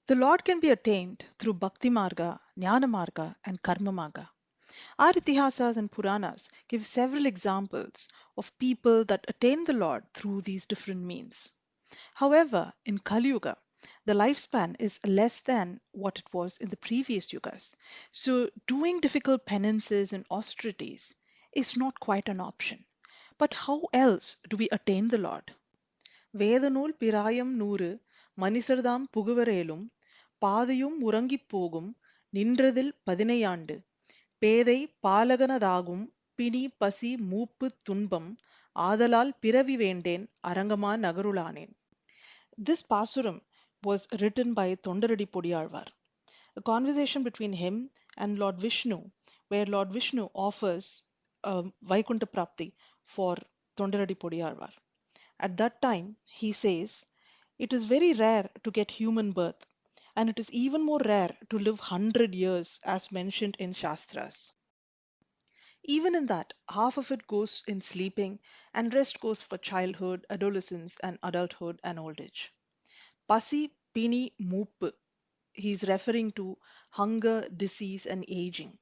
The Lord can be attained through Bhakti Marga, Jnana Marga, and Karma Marga. Our Itihasas and Puranas give several examples of people that attain the Lord through these different means. However, in Kali Yuga, the lifespan is less than what it was in the previous yugas. So, doing difficult penances and austerities is not quite an option. But how else do we attain the Lord? வேதநூல் பிராயம் நூறு மனிசர்தாம் புகுவரேலும் பாதையும் உறங்கிப் போகும் நின்றதில் பதினையாண்டு பேதை பாலகனதாகும் பிணி பசி மூப்பு துன்பம் ஆதலால் பிறவி வேண்டேன் அரங்கமா நகருளானேன். This Pasuram was written by Tondaradi Podiyalvar, a conversation between him and Lord Vishnu, where Lord Vishnu offers Vaikuntha Prapti for Tondaradi Podiyalvar. At that time, he says, it is very rare to get human birth, and it is even more rare to live 100 years as mentioned in Shastras. Even in that, half of it goes in sleeping, and rest goes for childhood, adolescence, and adulthood and old age. Pasi, Pini, Moop, he's referring to hunger, disease, and aging.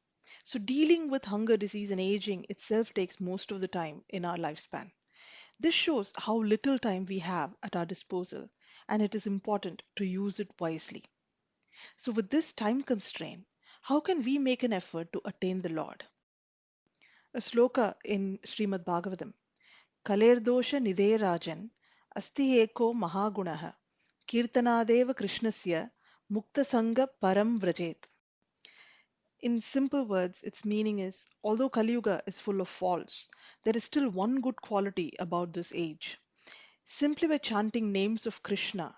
So, dealing with hunger, disease, and aging itself takes most of the time in our lifespan. This shows how little time we have at our disposal, and it is important to use it wisely. So, with this time constraint, how can we make an effort to attain the Lord? A sloka in Srimad Bhagavatam Kalerdosha Niderajan Asti Eko Mahagunaha Kirtanadeva Krishnasya Mukta Sangha Param Vrajet. In simple words, its meaning is although Kali Yuga is full of faults, there is still one good quality about this age. Simply by chanting names of Krishna,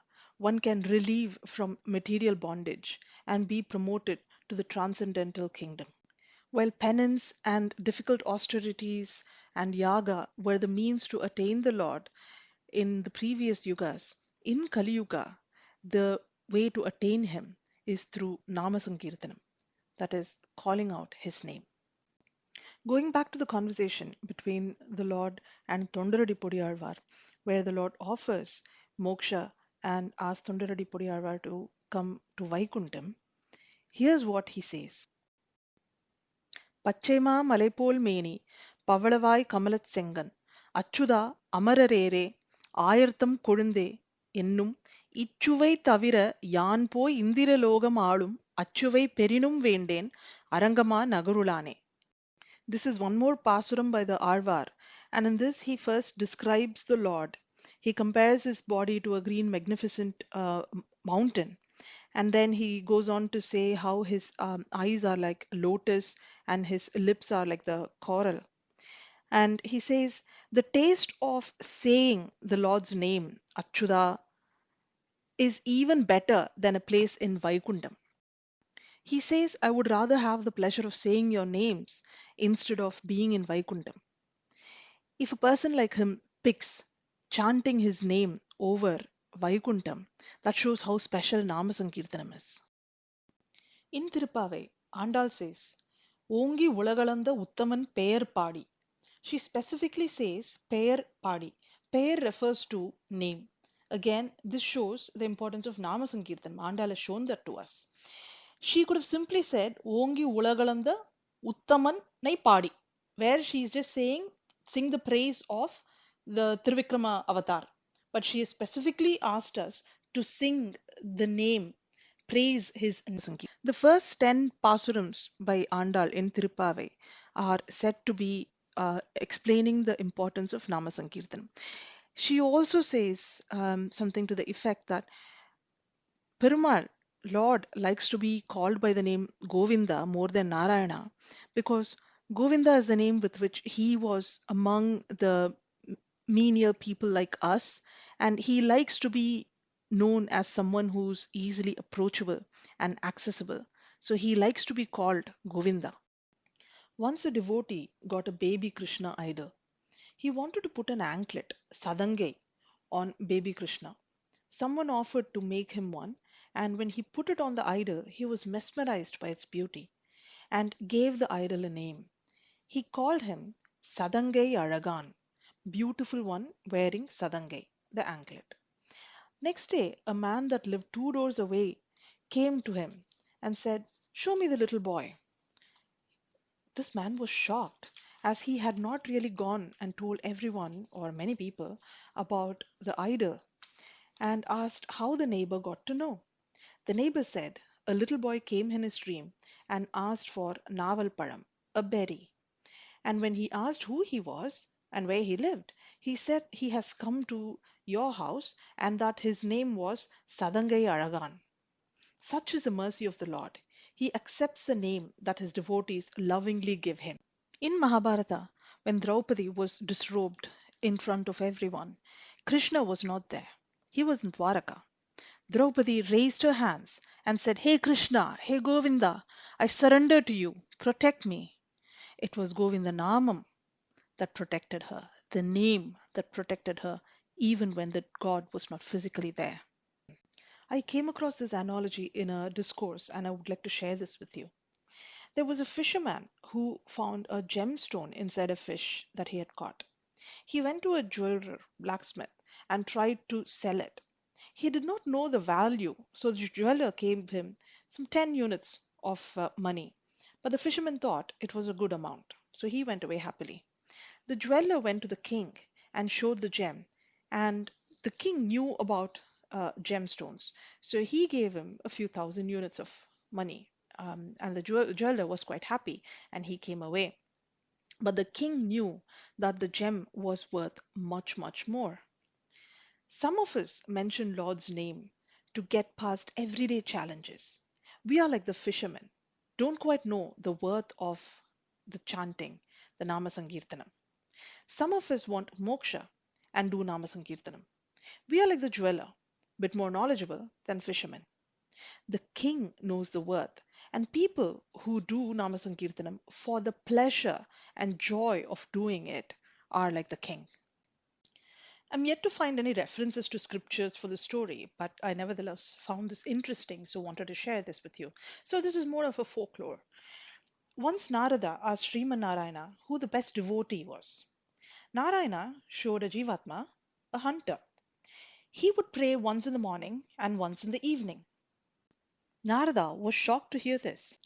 one can relieve from material bondage and be promoted to the transcendental kingdom. While penance and difficult austerities and yaga were the means to attain the Lord in the previous yugas, in Kali Yuga, the way to attain Him is through Nama Sankirtanam, that is, calling out His name. Going back to the conversation between the Lord and Tondaradi Podiyarvar, where the Lord offers moksha and asks Tondaradi Podiyarvar to come to Vaikuntham, here's what he says. பச்சைமா மலைபோல் மேனி பவளவாய் கமலச் செங்கன் அச்சுதா அமரரேரே ஆயர்த்தம் கொழுந்தே என்னும் இச்சுவை தவிர யான் போய் இந்திரலோகம் ஆளும் அச்சுவை பெரினும் வேண்டேன் அரங்கமா நகருளானே. This is one more pasuram by the Arvar, and in this he first describes the Lord. He compares his body to a green, magnificent mountain, and then he goes on to say how his eyes are like lotus and his lips are like the coral. And he says, the taste of saying the Lord's name, Achyuta, is even better than a place in Vaikuntham. He says, I would rather have the pleasure of saying your names instead of being in Vaikuntham. If a person like him picks chanting his name over Vaikuntham, that shows how special Nama Sankirtanam is. In Tirupavai, Andal says, Ongi Ulagalanda Uttaman Pear Padi. She specifically says Pear Padi. Pear refers to name. Again, this shows the importance of Nama Sankirtan. Andal has shown that to us. She could have simply said Ongi Ulagalanda Uttaman Nai Padi, where she is just saying sing the praise of the Trivikrama avatar. But she has specifically asked us to sing the name, praise his Sankirtan. The first 10 pasurams by Andal in Tirupavai are said to be explaining the importance of Nama Sankirtan. She also says something to the effect that Perumal, Lord, likes to be called by the name Govinda more than Narayana because Govinda is the name with which he was among the menial people like us, and he likes to be known as someone who's easily approachable and accessible. So he likes to be called Govinda. Once a devotee got a baby Krishna idol. He wanted to put an anklet, Sadangai, on baby Krishna. Someone offered to make him one, and when he put it on the idol, he was mesmerized by its beauty and gave the idol a name. He called him Sadangai Aragan, beautiful one wearing Sadangai, the anklet. Next day, a man that lived 2 doors away came to him and said, "Show me the little boy." This man was shocked, as he had not really gone and told everyone or many people about the idol, and asked how the neighbor got to know. The neighbor said a little boy came in his dream and asked for naval param, a berry. And when he asked who he was and where he lived, he said he has come to your house and that his name was Sadangai Aragan. Such is the mercy of the Lord. He accepts the name that his devotees lovingly give him. In Mahabharata, when Draupadi was disrobed in front of everyone, Krishna was not there. He was in Dwaraka. Draupadi raised her hands and said, "Hey Krishna, hey Govinda, I surrender to you. Protect me." It was Govinda Namam that protected her, the name that protected her, even when the God was not physically there. I came across this analogy in a discourse and I would like to share this with you. There was a fisherman who found a gemstone inside a fish that he had caught. He went to a jeweler, blacksmith, and tried to sell it. He did not know the value, so the jeweler gave him some 10 units of money. But the fisherman thought it was a good amount, so he went away happily. The jeweler went to the king and showed the gem, and the king knew about gemstones, so he gave him a few thousand units of money. And the jeweler was quite happy and he came away. But the king knew that the gem was worth much, much more. Some of us mention Lord's name to get past everyday challenges. We are like the fishermen, don't quite know the worth of the chanting, the Nama Sankirtanam. Some of us want moksha and do Nama Sankirtanam. We are like the jeweler, bit more knowledgeable than fishermen. The king knows the worth, and people who do Nama Sankirtanam for the pleasure and joy of doing it are like the king. I'm yet to find any references to scriptures for the story, but I nevertheless found this interesting, so wanted to share this with you. So this is more of a folklore. Once Narada asked Srimanarayana who the best devotee was. Narayana showed a Jivatma, a hunter. He would pray once in the morning and once in the evening. Narada was shocked to hear this.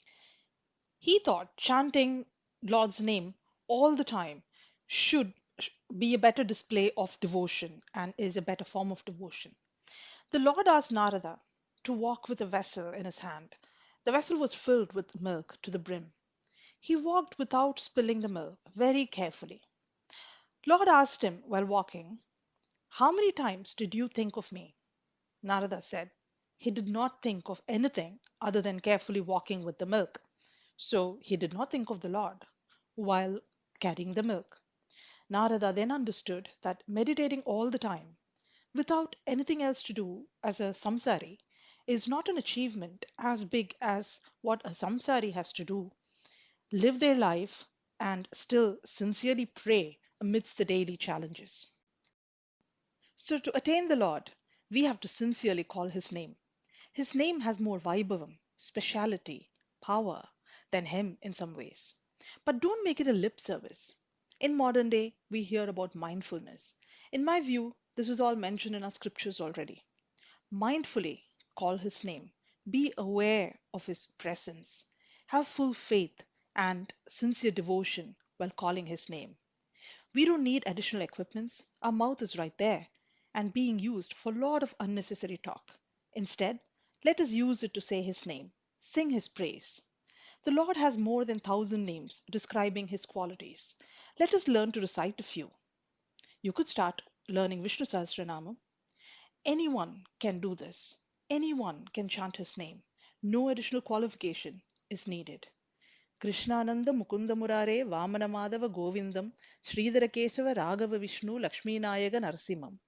He thought chanting Lord's name all the time should be a better display of devotion and is a better form of devotion. The Lord asked Narada to walk with a vessel in his hand. The vessel was filled with milk to the brim. He walked without spilling the milk, very carefully. Lord asked him while walking, "How many times did you think of me?" Narada said he did not think of anything other than carefully walking with the milk. So he did not think of the Lord while carrying the milk. Narada then understood that meditating all the time, without anything else to do as a samsari, is not an achievement as big as what a samsari has to do, live their life, and still sincerely pray amidst the daily challenges. So, to attain the Lord, we have to sincerely call His name. His name has more vaibhavam, speciality, power than Him in some ways. But don't make it a lip service. In modern day, we hear about mindfulness. In my view, this is all mentioned in our scriptures already. Mindfully call His name, be aware of His presence, have full faith and sincere devotion while calling His name. We don't need additional equipments. Our mouth is right there and being used for a lot of unnecessary talk. Instead, let us use it to say His name, sing His praise. The Lord has more than 1,000 names describing His qualities. Let us learn to recite a few. You could start learning Vishnu Sahasranama. Anyone can do this. Anyone can chant His name. No additional qualification is needed. Krishnananda Mukunda Murare Vamana Madhava Govindam Sridhara Kesava Raghava Vishnu Lakshmi Nayaga Narasimham.